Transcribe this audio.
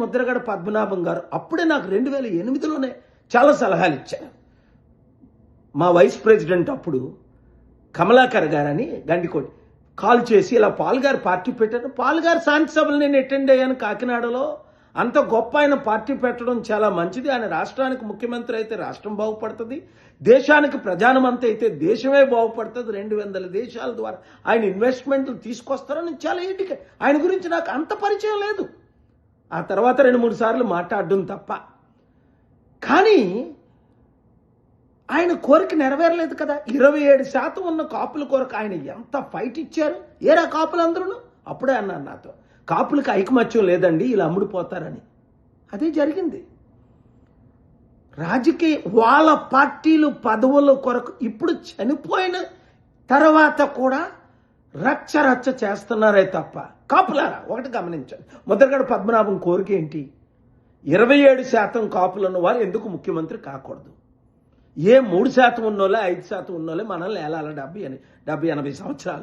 ముద్రగడ పద్మనాభం గారు అప్పుడే నాకు 2008లోనే చాలా సలహాలు ఇచ్చారు. మా వైస్ ప్రెసిడెంట్ అప్పుడు కమలాకర్ గారని గండికోటి కాల్ చేసి ఇలా పాల్ గారు పార్టీ పెట్టారు. పాల్ గారు శాంతి సభలు నేను అటెండ్ అయ్యాను కాకినాడలో. అంత గొప్ప ఆయన పార్టీ పెట్టడం చాలా మంచిది. ఆయన రాష్ట్రానికి ముఖ్యమంత్రి అయితే రాష్ట్రం బాగుపడుతుంది, దేశానికి ప్రధానమంత్రి అయితే దేశమే బాగుపడుతుంది. 200 దేశాల ద్వారా ఆయన ఇన్వెస్ట్మెంట్లు తీసుకొస్తారని చాలా ఏంటి ఆయన గురించి నాకు అంత పరిచయం లేదు. ఆ తర్వాత 2-3 సార్లు మాట్లాడడం తప్ప. కానీ ఆయన కోరిక నెరవేరలేదు కదా. 27% ఉన్న కాపుల కొరకు ఆయన ఎంత ఫైట్ ఇచ్చారు. ఏరా కాపులందరూ అప్పుడే అన్నారు నాతో, కాపులకు ఐకమత్యం లేదండి, ఇలా అమ్ముడుపోతారని. అదే జరిగింది. రాజకీయ వాళ్ళ పార్టీలు పదవుల కొరకు ఇప్పుడు చనిపోయిన తర్వాత కూడా రచ్చ చేస్తున్నారే తప్ప. కాపులారా ఒకటి గమనించండి, ముద్రగడ పద్మనాభం కోరిక ఏంటి? 27% కాపులున్న వారు ఎందుకు ముఖ్యమంత్రి కాకూడదు? ఏ 3% ఉన్నోళ్ళే 5% ఉన్నోళ్ళే మనల్ని ఏలాల 70-80 సంవత్సరాలు.